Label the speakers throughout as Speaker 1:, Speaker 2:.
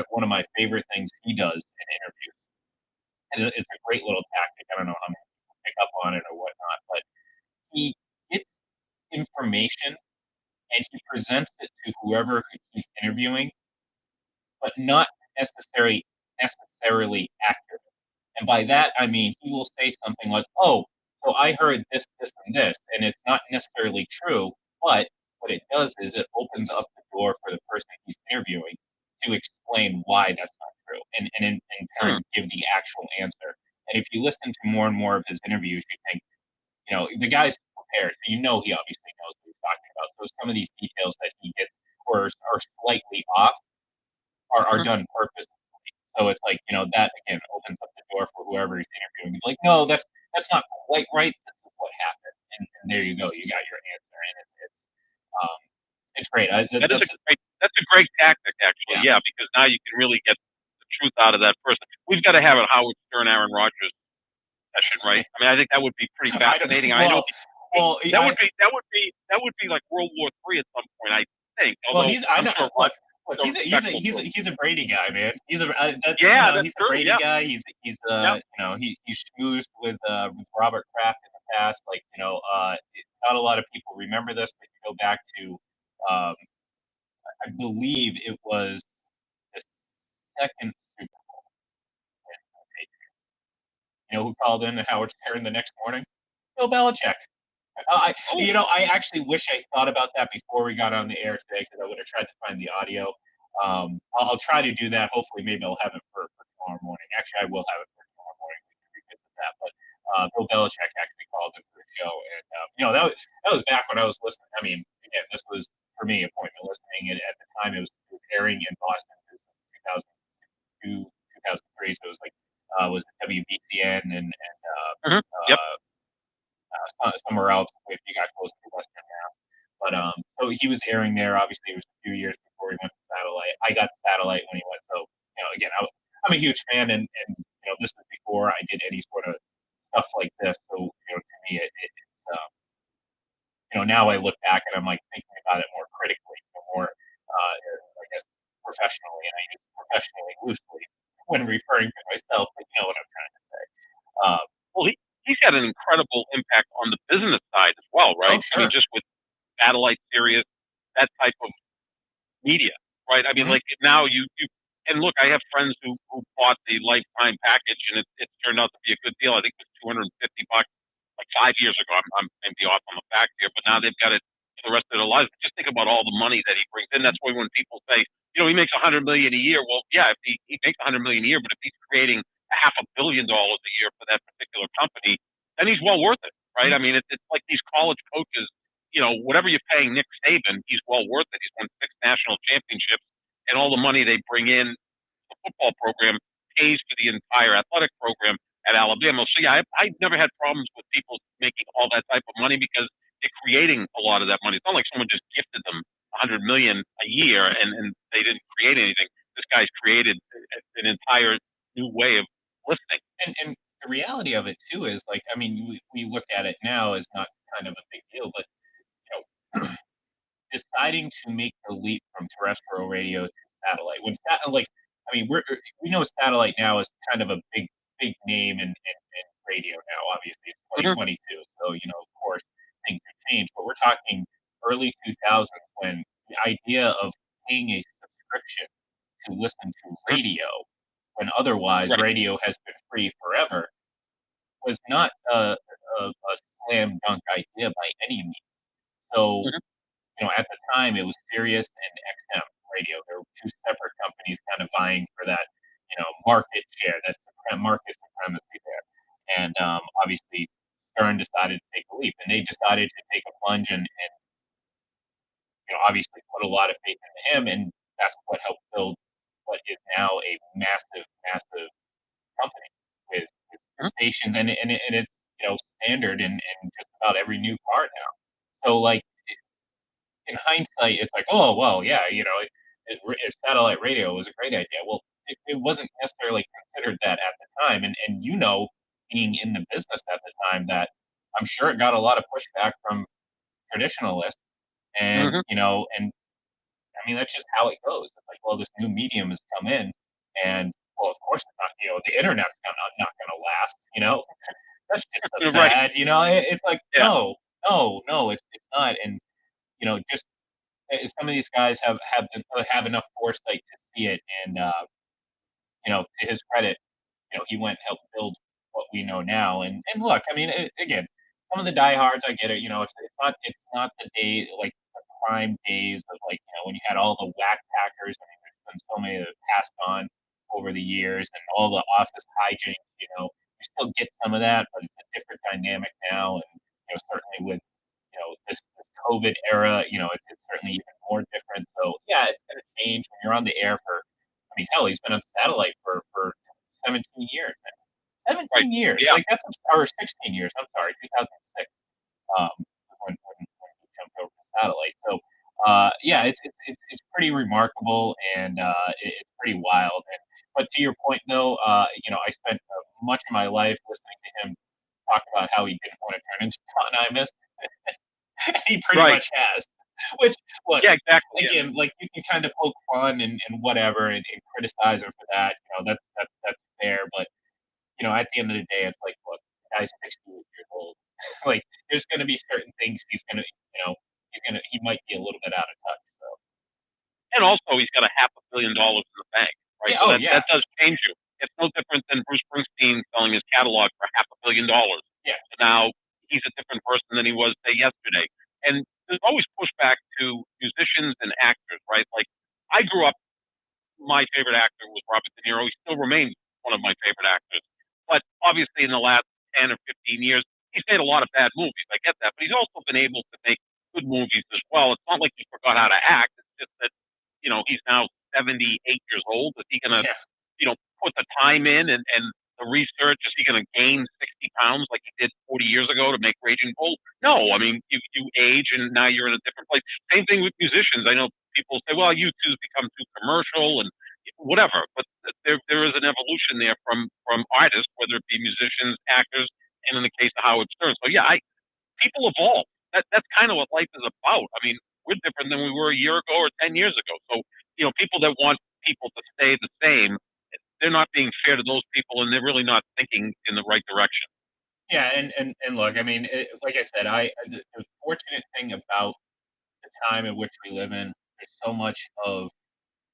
Speaker 1: one of my favorite things he does in interviews, and it's a great little tactic. I don't know how many people pick up on it or whatnot, but he gets information and he presents it to whoever he's interviewing, but not necessarily accurate. And by that, I mean he will say something like, "Oh, so I heard this, this, and this," and it's not necessarily true. But what it does is it opens up the door for the person he's interviewing to explain why that's not true, and in
Speaker 2: Hmm.
Speaker 1: turn give the actual answer. And if you listen to more and more of his interviews, you think, the guy's prepared. So he obviously knows what he's talking about. So some of these details that he gets or are slightly off are
Speaker 2: Mhm.
Speaker 1: done purposely. So it's like, that again opens up the door for whoever he's interviewing. He's like, no, that's not quite right. This is what happened, and there you go. You got your answer, and um, it's great.
Speaker 2: That's a great tactic, actually.
Speaker 1: Yeah.
Speaker 2: Yeah, because now you can really get the truth out of that person. We've got to have a Howard Stern, Aaron Rodgers session, right? I mean, I think that would be pretty
Speaker 1: I don't.
Speaker 2: fascinating. I know
Speaker 1: Well,
Speaker 2: that would be like World War III at some point. I think,
Speaker 1: well,
Speaker 2: although
Speaker 1: I
Speaker 2: I'm
Speaker 1: know.
Speaker 2: sure
Speaker 1: Look,
Speaker 2: Rodgers is
Speaker 1: look,
Speaker 2: so respectful to him.
Speaker 1: he's a Brady guy, man.
Speaker 2: Yeah, that's
Speaker 1: He's a
Speaker 2: true.
Speaker 1: Brady
Speaker 2: Yeah,
Speaker 1: guy.
Speaker 2: yeah.
Speaker 1: He schmoozed with Robert Kraft in the past. Like, not a lot of people remember this, but you go back to, um, I believe it was the second Super Bowl. You know who called in to Howard Stern the next morning? Bill Belichick.
Speaker 2: Oh,
Speaker 1: I actually wish I thought about that before we got on the air today because I would have tried to find the audio. I'll try to do that. Hopefully, maybe I'll have it for tomorrow morning. Actually, I will have it for tomorrow morning. We can revisit that. But Bill Belichick actually called into the show, and that was back when I was listening. I mean, again, this was for me appointment listening. At the time, it was airing in Boston, 2002, 2003. So it was like was it WBCN and
Speaker 2: mhm. Yep.
Speaker 1: uh, somewhere else if you got close to Western Mass. But so he was airing there. Obviously, it was a few years before he went to satellite. I got satellite when he went. So again, I'm a huge fan, and this was before I did any sort of stuff like this. So to me, now I look back and I'm like thinking about it more critically, more I guess professionally, and I use professionally loosely when referring to myself. But you know what I'm trying to say. Um,
Speaker 2: Well, he's had an incredible impact on the business side as well,
Speaker 1: oh,
Speaker 2: right? I mean,
Speaker 1: sure.
Speaker 2: just with satellite Sirius, that type of media, right? I mean,
Speaker 1: Hmm.
Speaker 2: like now you and look, I have friends who bought the lifetime package, and it turned out to be a good deal. I think it was $250 like 5 years ago. I'm maybe off on the facts here, but now they've got it for the rest of their lives. But just think about all the money that he brings in. That's why when people say, he makes 100 million a year. Well, yeah, if he makes 100 million a year, but if he's creating a $500 million a year for that particular company, then he's well worth it, right? I mean, it's like these college coaches. Whatever you're paying Nick Saban, he's well worth it. He's won 6 national championships, and all the money they bring in the football program pays for the entire athletic program at Alabama. So yeah, I've never had problems with people making all that type of money because they're creating a lot of that money. It's not like someone just gifted them 100 million a year and they didn't create anything. This guy's created an entire new way of listening.
Speaker 1: And the reality of it too is like, I mean, we look at it now as not kind of a big deal, but deciding to make the leap from terrestrial radio to satellite like, I mean, we know satellite now is kind of a big name in radio now. Obviously, it's
Speaker 2: Mm-hmm.
Speaker 1: 2022, so of course things have changed. But we're talking early 2000s when the idea of paying a subscription to listen to radio when otherwise
Speaker 2: Right.
Speaker 1: radio has been free forever was not a slam dunk idea by any means. So,
Speaker 2: Mm-hmm.
Speaker 1: at the time, it was Sirius and XM Radio. There were two separate companies kind of vying for that, market share, that market supremacy there. And obviously, Stern decided to take a leap, and they decided to take a plunge and obviously put a lot of faith into him, and that's what helped build what is now a massive, massive company with stations, and it's standard in just about every new car now. So like in hindsight, it's like, oh well, yeah, satellite radio was a great idea. Well, it wasn't necessarily considered that at the time, and being in the business at the time, that I'm sure it got a lot of pushback from traditionalists, and
Speaker 2: Mm-hmm.
Speaker 1: and I mean, that's just how it goes. It's like, well, this new medium has come in, and well, of course, it's not. The internet's not going to last. That's just a
Speaker 2: Right.
Speaker 1: fad. It's like
Speaker 2: Yeah.
Speaker 1: no, no, no, it's not. And just some of these guys have enough foresight to see it, and to his credit, he went and helped build what we know now. And look, I mean, again, some of the diehards, I get it. It's not the day like the prime days of like when you had all the whack packers. I mean, there's been so many that have passed on over the years, and all the office hijinks. You still get some of that, but it's a different dynamic now, and certainly with this COVID era, it's certainly even more different. So yeah, it's going to change when you're on the air for. I mean, hell, he's been on satellite for 17 years. Man.
Speaker 2: Right.
Speaker 1: 17 years,
Speaker 2: Yeah.
Speaker 1: like that's or 16 years. I'm sorry, 2006. Um, when he jumped over to satellite. So yeah, it's pretty remarkable, and it's pretty wild. But to your point, though, I spent much of my life listening to him talk about how he didn't want to turn into Don Imus. He pretty
Speaker 2: Right.
Speaker 1: much has. Which, look,
Speaker 2: Yeah. Exactly. Yeah.
Speaker 1: again, like you can kind of poke fun and whatever and criticize him for that. That's fair. But at the end of the day, it's like, look, the guy's 68 years old. Like, there's going to be certain things he might be a little bit out of touch. So
Speaker 2: And also, he's got a $500 million in the bank, right?
Speaker 1: yeah,
Speaker 2: So
Speaker 1: oh
Speaker 2: that
Speaker 1: yeah,
Speaker 2: does change you. It's no different than Bruce Springsteen selling his catalog for $500 million.
Speaker 1: yeah,
Speaker 2: Now he's a different person than he was say yesterday. And there's always pushback to musicians and actors, right? Like I grew up, my favorite actor was Robert De Niro. He still remains one of my favorite actors. But obviously, in the last 10 or 15 years, he's made a lot of bad movies. I get that. But he's also been able to make good movies as well. It's not like he forgot how to act. It's just that, he's now 78 years old. Is he going to,
Speaker 1: yeah,
Speaker 2: put the time in and the research? Is he going to gain 60 pounds like he did 40 years ago to make Raging Bull? No. I mean, you age and now you're in a different place. Same thing with musicians. I know people say, well, U2's become too commercial and whatever, but there is an evolution there from artists, whether it be musicians, actors, and in the case of Howard Stern. So yeah, people evolve. That's kind of what life is about. I mean, we're different than we were a year ago or 10 years ago. So people that want people to stay the same, they're not being fair to those people, and they're really not thinking in the right direction.
Speaker 1: yeah. And look, I mean, like I said, the fortunate thing about the time in which we live in, there's so much of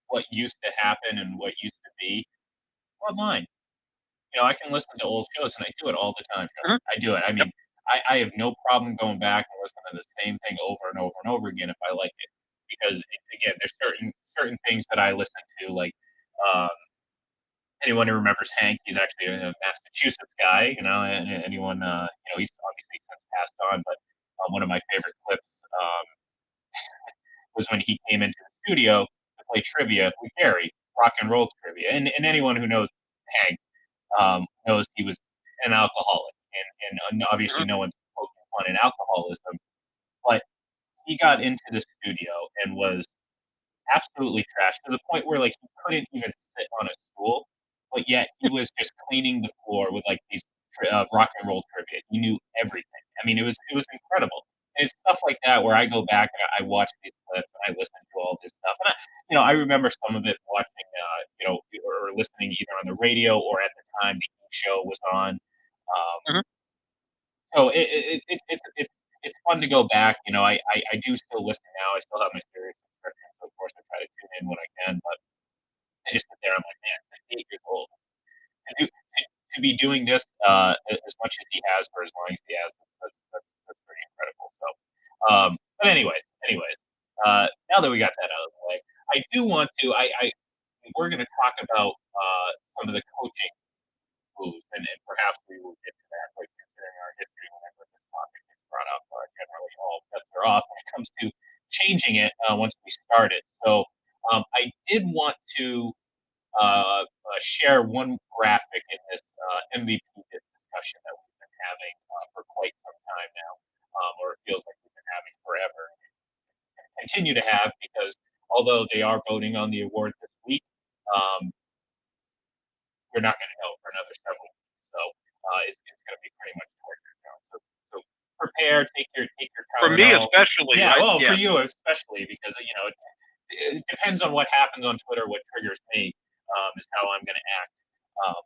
Speaker 1: what used to happen and what used to be online. I can listen to old shows, and I do it all the time.
Speaker 2: Mm-hmm.
Speaker 1: I do it. I
Speaker 2: Yep.
Speaker 1: mean, I have no problem going back and listening to the same thing over and over and over again if I like it, because again, there's certain things that I listen to, like um, anyone who remembers Hank, he's actually a Massachusetts guy. And anyone, he's obviously since passed on, but one of my favorite clips was when he came into the studio to play trivia with Gary, rock and roll trivia, and anyone who knows Hank knows he was an alcoholic, and obviously
Speaker 2: Mm-hmm.
Speaker 1: no one's poking fun in alcoholism, but he got into the studio and was absolutely trashed to the point where like he couldn't even sit on a stool, but yet he was just cleaning the floor with like these rock and roll trivia. He knew everything. I mean, it was incredible. And it's stuff like that where I go back and I watch these clips and I listen to all this stuff, and I remember some of it watching, or listening either on the radio or at the time the show was on.
Speaker 2: Mm-hmm.
Speaker 1: So it's fun to go back. I do still listen now. I still have my Sirius subscription, so of course I try to tune in when I can. But I just sit there. I'm like, man, I'm 8 years old. To be doing this as much as he has for as long as he has, that's pretty incredible. So, but anyways, now that we got that out of the way, I do want to. I we're going to talk about some of the coaching moves, and perhaps we will get to that, like considering our history whenever this topic gets brought up. Generally, all bets are off when it comes to changing it once we start it. So, I did want to share one graphic in this MVP discussion that we've been having for quite some time now, or it feels like we've been having forever, and continue to have because although they are voting on the award this week, um, we're not going to know for another several weeks. So it's going to be pretty much torture now. So prepare, take your
Speaker 2: For me,
Speaker 1: Tylenol.
Speaker 2: especially,
Speaker 1: Yeah,
Speaker 2: right?
Speaker 1: well, for
Speaker 2: Yeah.
Speaker 1: you especially because it depends on what happens on Twitter. What triggers me is how I'm going to act um,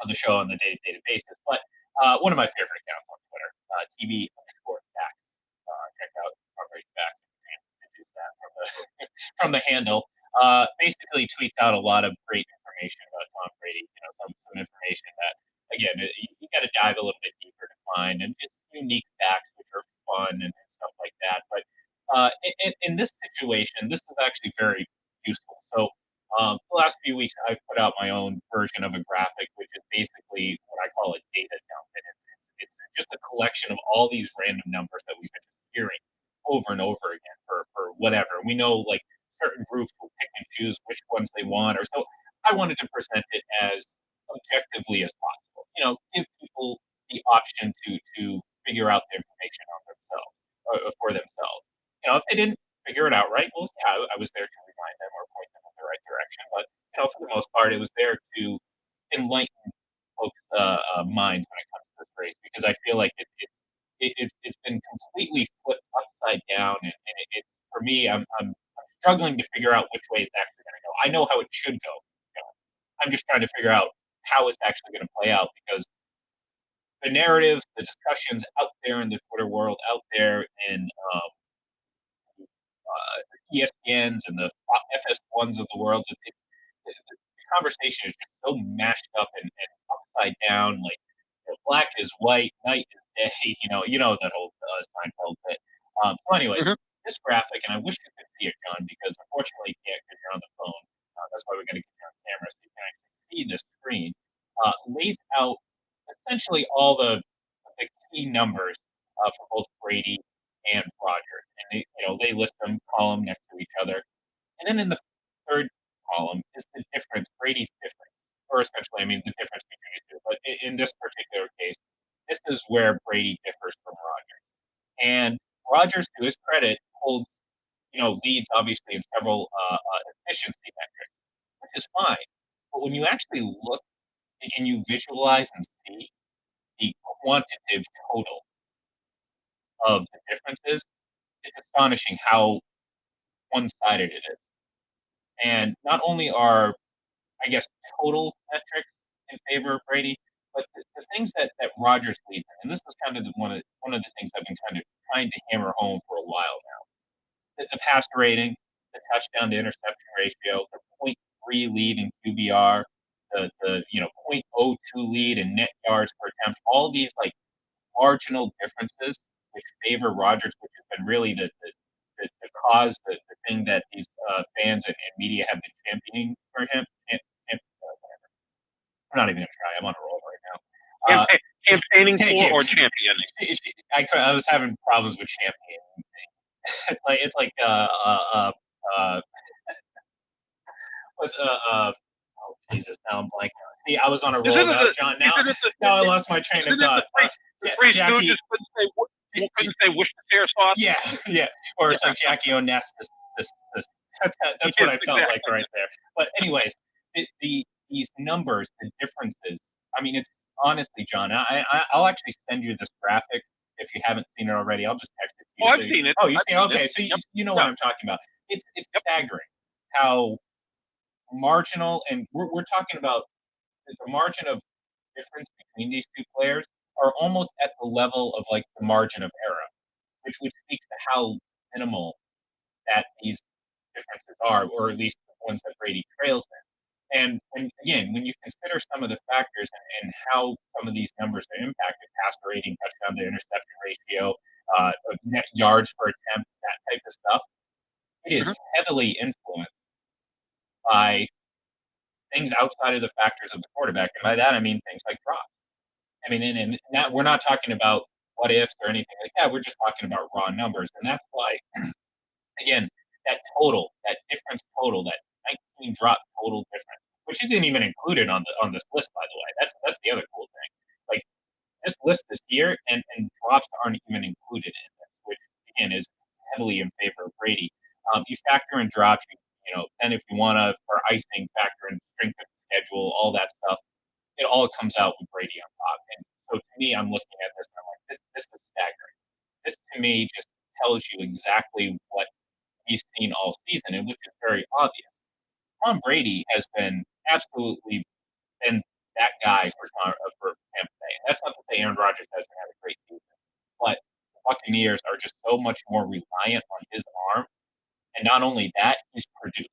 Speaker 1: on the show on the day-to-day basis. But one of my favorite accounts on Twitter, TV underscore facts. Check out our great facts. Deduce that from the from the handle. Basically tweets out a lot of great information about Tom Brady. Some information that again you got to dive a little bit deeper to find, and it's unique facts which are fun and stuff like that. But in this situation, this is actually very useful. So the last few weeks, I've put out my own version of a graphic, which is basically what I call a data dump. And it's just a collection of all these random numbers that we've been hearing over and over again for whatever. We know like certain groups will pick and choose which ones they want, or so I wanted to present it as objectively as possible. Give people the option to figure out the information on themselves or for themselves. If they didn't figure it out right, well, yeah, I was there to remind them or point them in the right direction. But for the most part, it was there to enlighten folks' minds when it comes to this race because I feel like it's been completely flipped upside down, and for me, I'm struggling to figure out which way it's actually going to go. I know how it should go. I'm just trying to figure out how it's actually going to play out because the narratives, the discussions out there in the Twitter world, out there in ESPNs and the FS1s of the world, the conversation is just so mashed up and upside down. Like black is white, night is day. That whole Seinfeld bit. So, anyways,
Speaker 2: Mhm.
Speaker 1: this graphic, and I wish you could see it, John, because unfortunately you can't because you're on the phone. That's why we're going to get you on camera so you can actually see the screen. Lays out essentially all the key numbers for both Brady and Rogers, and they list them column next to each other. And then in the third column is the difference, Brady's difference, or essentially, I mean, the difference between the two. But in this particular case, this is where Brady differs from Rogers. And Rogers, to his credit, holds leads obviously in several efficiency metrics, which is fine. But when you actually look and you visualize and see the quantitative total of the differences, it's astonishing how one-sided it is. And not only are, I guess, total metrics in favor of Brady, but the things that Rodgers leads in, and this is kind of one of the things I've been kind of trying to hammer home for a while now. The passer rating, the touchdown to interception ratio, the point 0.3 lead in QBR, the point 0.02 lead in net yards per attempt, all these like marginal differences which favor Rodgers, which has been really the cause, the thing that these fans and media have been championing for him. I'm not even going to try. I'm on a roll right now.
Speaker 2: Campaigning
Speaker 1: Thank
Speaker 2: for
Speaker 1: you.
Speaker 2: or championing?
Speaker 1: I was having problems with champagne. It's like with oh Jesus, now I'm blanking. See, I was on a roll
Speaker 2: Isn't it
Speaker 1: now,
Speaker 2: the
Speaker 1: John. Now
Speaker 2: isn't it the
Speaker 1: now I lost my train of
Speaker 2: isn't it
Speaker 1: thought.
Speaker 2: the three
Speaker 1: Jackie,
Speaker 2: Stooges couldn't say Worcestershire sauce?
Speaker 1: yeah, yeah, or it's
Speaker 2: Yeah.
Speaker 1: like Jackie Oness. This, that's what
Speaker 2: Yes,
Speaker 1: I felt like
Speaker 2: exactly.
Speaker 1: right there. But anyways, these numbers, the differences. I mean, it's honestly, John. I'll actually send you this graphic if you haven't seen it already. I'll just text it to
Speaker 2: Oh,
Speaker 1: you.
Speaker 2: I've seen it.
Speaker 1: Oh, you
Speaker 2: I've
Speaker 1: seen it?
Speaker 2: seen it.
Speaker 1: Okay, so
Speaker 2: Yep.
Speaker 1: you know what
Speaker 2: Yeah.
Speaker 1: I'm talking about. It's
Speaker 2: Yep.
Speaker 1: staggering how marginal, and we're talking about the margin of difference between these two players are almost at the level of like the margin of error, which speaks to how minimal that these differences are, or at least the ones that Brady trails in. And again, when you consider some of the factors and how some of these numbers are impacted, passer rating, touchdown to interception ratio, net yards per attempt, that type of stuff, it is
Speaker 2: Mhm.
Speaker 1: heavily influenced by things outside of the factors of the quarterback. And by that, I mean things like drops. I mean, and that we're not talking about what ifs or anything like that. We're just talking about raw numbers. And that's why, again, that difference total, that 19 drop total difference, which isn't even included on this list, by the way. That's the other cool thing. Like this list is here, and drops aren't even included in this, which again is heavily in favor of Brady. You factor in drops, and if you want to for icing, factor in strength of schedule, all that stuff. It all comes out with Brady on top. And so to me, I'm looking at this and I'm like, this is staggering. This to me just tells you exactly what we've seen all season, and which is very obvious. Tom Brady has been absolutely been that guy for Tampa Bay. And that's not to say Aaron Rodgers hasn't had a great season, but the Buccaneers are just so much more reliant on his arm. And not only that, he's produced.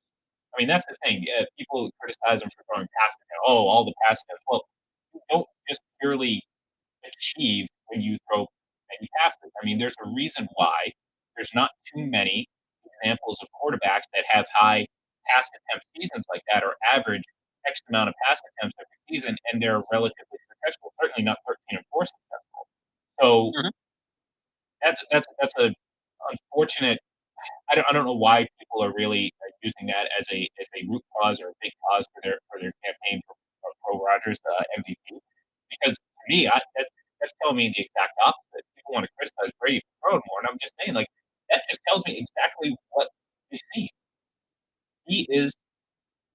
Speaker 1: I mean, that's the thing. People criticize him for throwing passes. Oh, all the passes. Well, you don't just purely achieve when you throw many passes. I mean, there's a reason why there's not too many examples of quarterbacks that have high pass attempt seasons like that or average X amount of pass attempts every season, and they're relatively successful. Certainly not 13 and 4 successful. So
Speaker 2: Mhm.
Speaker 1: that's a unfortunate. I don't know why people are really using that as a root cause or a big cause for their campaign for Pro Rogers MVP. Because to me, that's telling me the exact opposite. People want to criticize Brady for throwing more, and I'm just saying like that just tells me exactly what we've seen. He is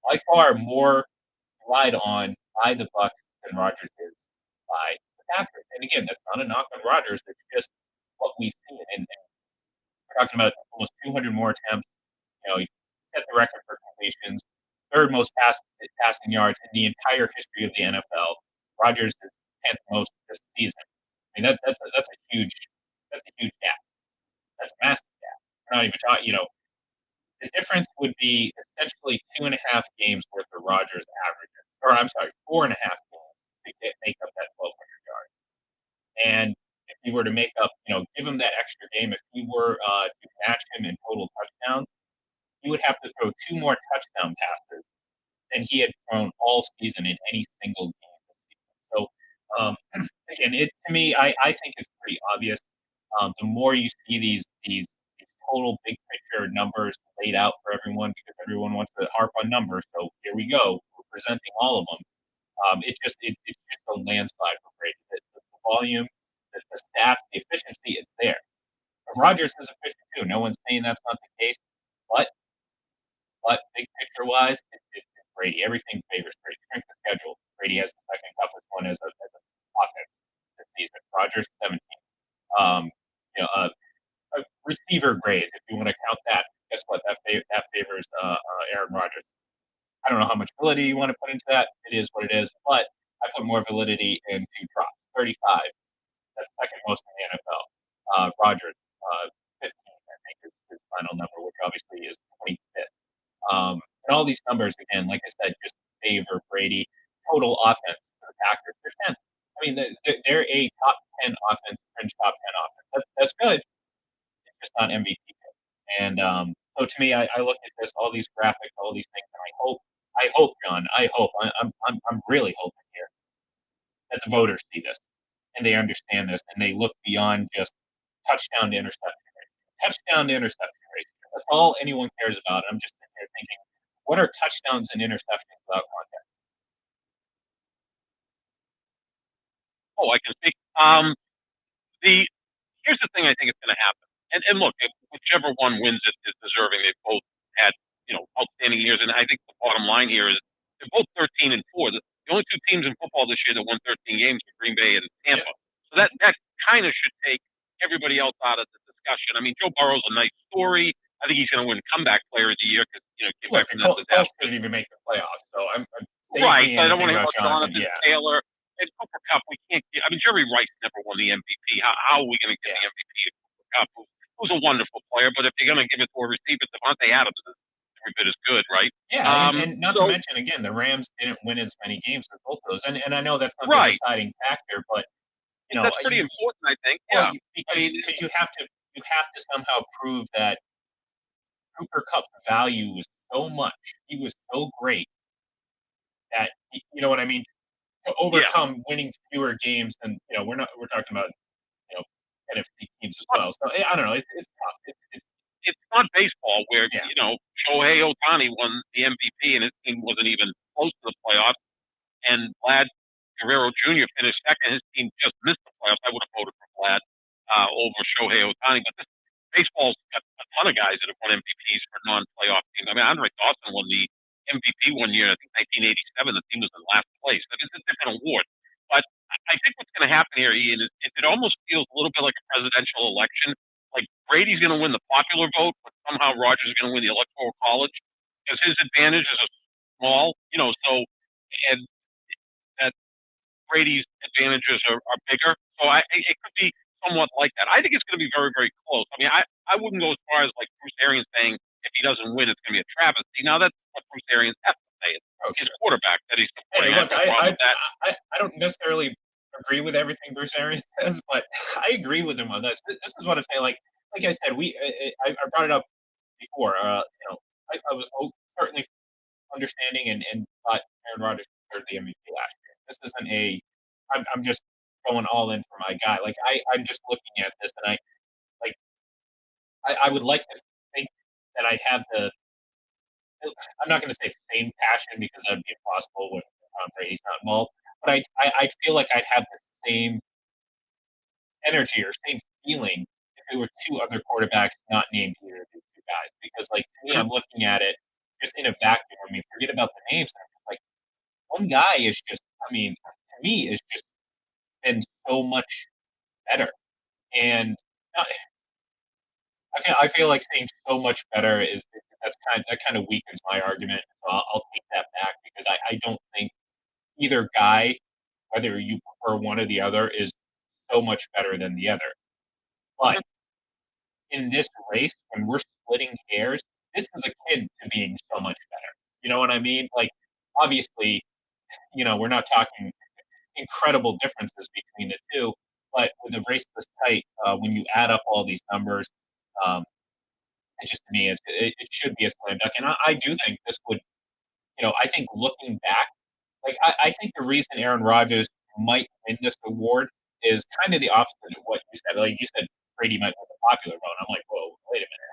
Speaker 1: by far more relied on by the Bucks than Rodgers is by the Packers. And again, that's not a knock on Rodgers. It's just what we've seen. And we're talking about almost 200 more attempts. He set the record for completions, third most passing yards in the entire history of the NFL. Rodgers is 10th most this season. I mean, that's a huge gap. That's a massive gap. We're not even talking. The difference would be essentially 2.5 games worth of Rodgers averages, or I'm sorry, 4.5 games to make up that 1,200 yards. And if he were to make up, give him that extra game, if he were to match him in total touchdowns, he would have to throw two more touchdown passes than he had thrown all season in any single game this season. So, again, to me, I think it's pretty obvious. The more you see these total big picture numbers laid out for everyone, because everyone wants to harp on numbers. So here we go, we're presenting all of them. It's just a landslide for Brady. The volume, the stats, the efficiency, it's there. Rodgers is efficient too. No one's saying that's not the case, but big picture wise, it's Brady. Everything favors Brady. Strength of schedule. Brady has the second toughest one as an offense this season. Rodgers 17. Um, receiver grades, if you want to count that. Guess what? That favors Aaron Rodgers. I don't know how much validity you want to put into that. It is what it is, but I put more validity into drops. 35. That's second most in the NFL. Rodgers, 15, I think, is his final number, which obviously is 25th. And all these numbers, again, like I said, just favor Brady. Total offense for the Packers, they're 10th. I mean, they're a top 10 offense, fringe top 10 offense. That's good. It's just not MVP. And so to me, I look at this, all these graphics, all these things, and John, I'm really hoping here that the voters see this and they understand this and they look beyond just touchdown to interception rate. Touchdown to interception rate. That's all anyone cares about. I'm just sitting here thinking, what are touchdowns and interceptions without context?
Speaker 2: Oh, I can speak. The Here's the thing I think is going to happen. And look, whichever one wins it is deserving. They've both had outstanding years, and I think the bottom line here is they're both 13 and 4. The only two teams in football this year that won 13 games were Green Bay and
Speaker 1: Yeah.
Speaker 2: Tampa. So that kind of should take everybody else out of the discussion. I mean, Joe Burrow's a nice story. I think he's going to win comeback player of the year because came
Speaker 1: Look,
Speaker 2: back
Speaker 1: the
Speaker 2: from that
Speaker 1: Colts
Speaker 2: disaster.
Speaker 1: didn't even make the playoffs, so I'm save
Speaker 2: Right.
Speaker 1: me
Speaker 2: So I don't want
Speaker 1: anything
Speaker 2: to hear
Speaker 1: about
Speaker 2: about
Speaker 1: Jonathan.
Speaker 2: Jonathan
Speaker 1: Yeah,
Speaker 2: Taylor and Cooper Cup. We can't get. I mean, Jerry Rice never won the MVP. How are we going to get
Speaker 1: yeah.
Speaker 2: the MVP of Cooper Cup, who's a wonderful player? But if you're going to give it to a receiver, Devontae Adams is every bit as good, right?
Speaker 1: Yeah, and not to
Speaker 2: So
Speaker 1: mention again, the Rams didn't win as many games as both of those, and I know that's not the
Speaker 2: right,
Speaker 1: deciding factor, but
Speaker 2: that's pretty
Speaker 1: you
Speaker 2: important, I think.
Speaker 1: well
Speaker 2: Yeah. I mean,
Speaker 1: because you have to somehow prove that Cooper Cup's value was so much, he was so great that you know what I mean, to
Speaker 2: yeah.
Speaker 1: overcome winning fewer games than we're talking about you know NFC teams as well. So I don't know, it's tough.
Speaker 2: It's not baseball where
Speaker 1: Yeah,
Speaker 2: Shohei Ohtani won the MVP and his team wasn't even close to the playoffs, and Vlad Guerrero Jr. finished second. His team just missed the playoffs. I would have voted for Vlad over Shohei Ohtani, but baseball's got a ton of guys that have won MVPs for non-playoff teams. I mean, Andre Dawson won the MVP one year. I think 1987. The team was in last place. Like, it's a different award. But I think what's going to happen here, Ian, is it almost feels a little bit like a presidential election. Like Brady's going to win the popular vote, but somehow Rogers is going to win the Electoral College because his advantage is a small, so and that Brady's advantages are bigger. So it could be somewhat like that. I think it's going to be very, very close. I mean, I wouldn't go as far as like Bruce Arians saying if he doesn't win, it's going to be a travesty. Now that's what Bruce Arians has to say. It's
Speaker 1: Oh,
Speaker 2: his
Speaker 1: sure.
Speaker 2: quarterback that he's
Speaker 1: Hey,
Speaker 2: supporting. I have
Speaker 1: look,
Speaker 2: no problem with that.
Speaker 1: I don't necessarily agree with everything Bruce Arians says, but I agree with him on this. This is what I'm saying. Like I said, I brought it up before. I was certainly understanding and thought Aaron Rodgers deserved the MVP last year. This isn't a. I'm just going all in for my guy. Like I'm just looking at this, and like I would like to think that I'd have the. I'm not going to say same passion because that'd be impossible when Tom Brady's not involved. But I feel like I'd have the same energy or same feeling if there were two other quarterbacks not named either of these two guys. Because like to me, I'm looking at it just in a vacuum. I mean, forget about the names. I'm just like one guy is just. I mean, to me, is just been so much better. And uh, I feel like saying so much better is that kind of weakens my argument. So I'll take that back because I don't think either guy, whether you prefer one or the other, is so much better than the other. But in this race, when we're splitting hairs, this is akin to being so much better. You know what I mean? Like, obviously, we're not talking incredible differences between the two, but with a race this tight, when you add up all these numbers, um, it just to me, it should be a slam dunk. And I do think this would, I think looking back, like I think the reason Aaron Rodgers might win this award is kind of the opposite of what you said. Like you said, Brady might win the popular vote. I'm like, whoa, wait a minute.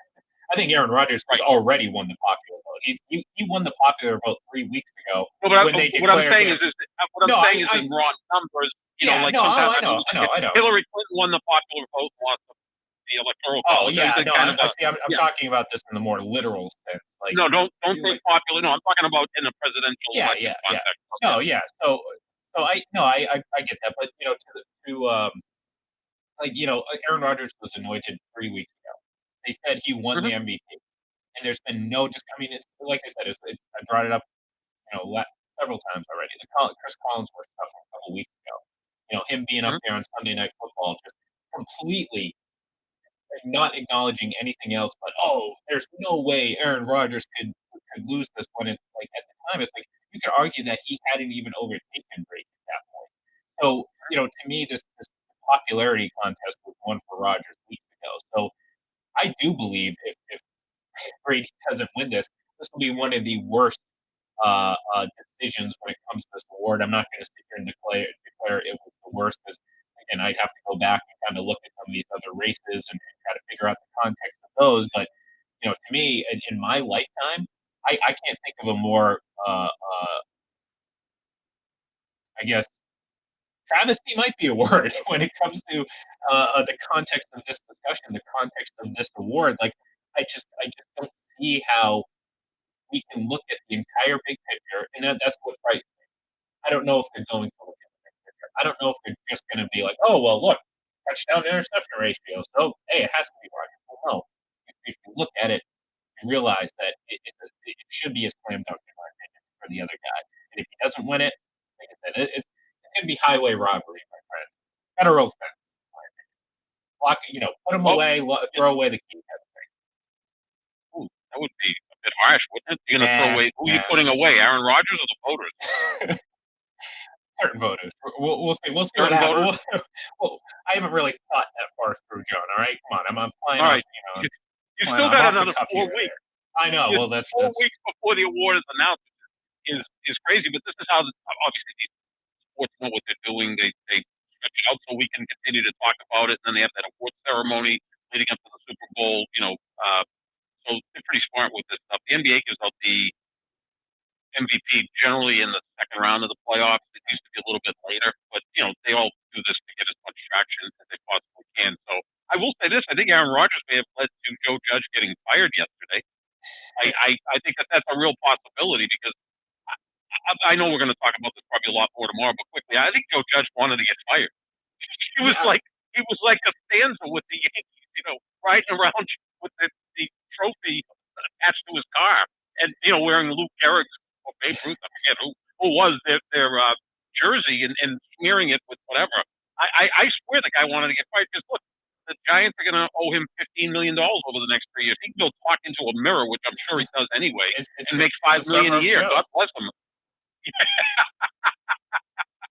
Speaker 1: I think Aaron Rodgers has
Speaker 2: Right.
Speaker 1: already won the popular vote. He won the popular vote 3 weeks ago
Speaker 2: Well,
Speaker 1: when they
Speaker 2: what I'm
Speaker 1: declared
Speaker 2: saying
Speaker 1: him.
Speaker 2: what I'm
Speaker 1: No,
Speaker 2: saying is in raw numbers.
Speaker 1: yeah,
Speaker 2: Like
Speaker 1: no,
Speaker 2: sometimes
Speaker 1: I
Speaker 2: I mean,
Speaker 1: know, I know, I know.
Speaker 2: Hillary Clinton won the popular vote, lost the Electoral
Speaker 1: Oh
Speaker 2: College. I
Speaker 1: yeah,
Speaker 2: think
Speaker 1: no,
Speaker 2: kind of
Speaker 1: I
Speaker 2: a
Speaker 1: see. I'm
Speaker 2: yeah.
Speaker 1: talking about this in the more literal sense. Like,
Speaker 2: No, don't
Speaker 1: you
Speaker 2: say
Speaker 1: like,
Speaker 2: popular. No, I'm talking about in a presidential
Speaker 1: yeah,
Speaker 2: election
Speaker 1: yeah, yeah.
Speaker 2: context.
Speaker 1: No, yeah. So I no, I get that, but like Aaron Rodgers was anointed 3 weeks ago. They said he won
Speaker 2: Mm-hmm.
Speaker 1: the MVP, and there's been no just. I mean, it's like I said, I brought it up, several times already. The Chris Collinsworth stuff from a couple weeks ago. Him being up
Speaker 2: Mm-hmm.
Speaker 1: there on Sunday Night Football, just completely not acknowledging anything else. But there's no way Aaron Rodgers could lose this when it's like at the time it's like you could argue that he hadn't even overtaken Brady at that point. So to me, this popularity contest was won for Rodgers weeks ago. So I do believe if Brady doesn't win this will be one of the worst decisions when it comes to this award. I'm not going to sit here and declare it was the worst because again, I'd have to go back and kind of look at some of these other races and try to figure out the context of those. But to me, in my lifetime, I can't think of a more, I guess, travesty might be a word when it comes to the context of this discussion, the context of this award. Like, I just don't see how we can look at the entire big picture, and that's what frightens me. I don't know if they're going to look at the big picture. I don't know if they're just going to be like, oh well, look, touchdown to interception ratio. So hey, it has to be Rodgers. Well, no, if you look at it, you realize that it should be a slam dunk in my opinion for the other guy. And if he doesn't win it, like I said, it's going to be highway robbery, my friend. Federal offense. Lock, put him
Speaker 2: Well,
Speaker 1: away, throw away the key.
Speaker 2: ooh, that would be a bit harsh, wouldn't it? You're going to throw
Speaker 1: Nah,
Speaker 2: away who are you
Speaker 1: nah.
Speaker 2: putting away, Aaron Rodgers or the voters?
Speaker 1: Certain voters. We'll see. We'll see what
Speaker 2: Certain
Speaker 1: happens.
Speaker 2: voters.
Speaker 1: Well, I haven't really thought that far through, John. All right, come on. I'm flying
Speaker 2: All
Speaker 1: off.
Speaker 2: right, you, you
Speaker 1: Flying.
Speaker 2: still
Speaker 1: I'm
Speaker 2: got
Speaker 1: off the
Speaker 2: another
Speaker 1: cuff
Speaker 2: 4
Speaker 1: here.
Speaker 2: weeks.
Speaker 1: I know. Well,
Speaker 2: Just
Speaker 1: that's
Speaker 2: 4 weeks before the award is announced is crazy. But this is how obviously these sports know what they're doing. They stretch it out so we can continue to talk about it. And then they have that award ceremony leading up to the Super Bowl. So they're pretty smart with this stuff. The NBA gives out the MVP generally in the second round of the playoffs. It used to be a little bit later, but they all do this to get as much traction as they possibly can. So I will say this: I think Aaron Rodgers may have led to Joe Judge getting fired yesterday. I think that that's a real possibility because I know we're going to talk about this probably a lot more tomorrow, but quickly, I think Joe Judge wanted to get fired. He was
Speaker 1: yeah.
Speaker 2: like he was like a stanza with the Yankees, riding around with the trophy attached to his car, and wearing Luke Gehrig's or Babe Ruth, I forget who was their jersey, and smearing it with whatever. I swear the guy wanted to get fired because look, the Giants are going to owe him $15 million over the next 3 years. He can go talk into a mirror, which I'm sure he does anyway, and make
Speaker 1: it's the
Speaker 2: $5 million
Speaker 1: summer
Speaker 2: a
Speaker 1: of
Speaker 2: year.
Speaker 1: Joe.
Speaker 2: God bless him.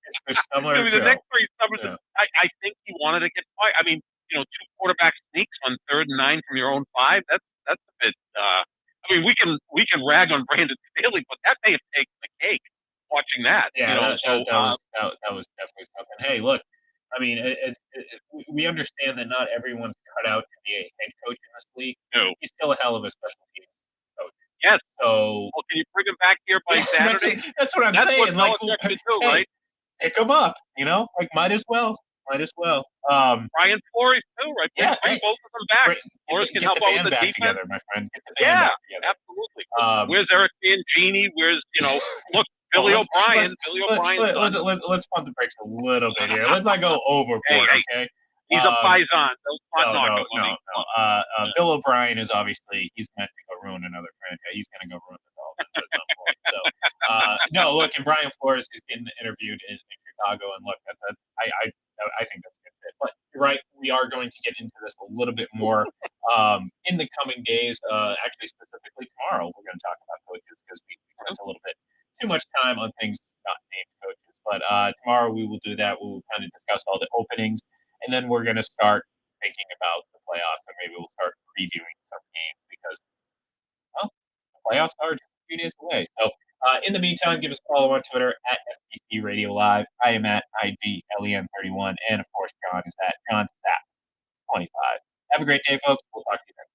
Speaker 1: It's the summer of
Speaker 2: The
Speaker 1: Joe.
Speaker 2: next 3 summers,
Speaker 1: Yeah.
Speaker 2: I think he wanted to get fired. I mean, two quarterback sneaks on 3rd and 9 from your own 5. That's a bit. I mean, we can rag on Brandon Staley, but that may have taken the cake watching that.
Speaker 1: Yeah,
Speaker 2: So
Speaker 1: that was definitely something. Hey, look, I mean, we understand that not everyone's cut out to be a head coach in this league.
Speaker 2: no,
Speaker 1: He's still a hell of a special teams coach.
Speaker 2: yes.
Speaker 1: So
Speaker 2: Well, can you bring him back here by
Speaker 1: yeah,
Speaker 2: Saturday?
Speaker 1: that's what I'm
Speaker 2: That's what
Speaker 1: saying. Like,
Speaker 2: Belichick should do,
Speaker 1: hey,
Speaker 2: right?
Speaker 1: pick him up. Like, might as well. Might as well.
Speaker 2: Brian Flores too, right?
Speaker 1: Yeah.
Speaker 2: Bring
Speaker 1: Hey,
Speaker 2: both of them back.
Speaker 1: Bring,
Speaker 2: Flores can
Speaker 1: get
Speaker 2: help
Speaker 1: the
Speaker 2: out with
Speaker 1: band
Speaker 2: the
Speaker 1: back
Speaker 2: defense.
Speaker 1: together, my friend. Get the band
Speaker 2: Yeah,
Speaker 1: back together.
Speaker 2: absolutely.
Speaker 1: Um,
Speaker 2: Where's Eric Mangini? Where's look,
Speaker 1: well,
Speaker 2: Billy O'Brien. Billy O'Brien's done.
Speaker 1: let's pump the brakes a little bit here. Let's not go overboard,
Speaker 2: Hey,
Speaker 1: okay?
Speaker 2: he's a paisan. Don't not knock him. I mean,
Speaker 1: Bill O'Brien is obviously he's meant to go ruin another franchise. He's going to go ruin the Dolphins at some point. So no, look, and Brian Flores is getting interviewed in Chicago, and look, I think that's a good fit. But you're right, we are going to get into this a little bit more in the coming days. Actually, specifically tomorrow, we're going to talk about coaches because we spent a little bit too much time on things not named coaches. But tomorrow we will do that. We'll kind of discuss all the openings, and then we're going to start thinking about the playoffs, and maybe we'll start previewing some games because well, the playoffs are just a few days away. So in the meantime, give us a follow on Twitter at FBC Radio Live. I am at IDLEN31, and of course, John is at John Sapp 25. Have a great day, folks. We'll talk to you then.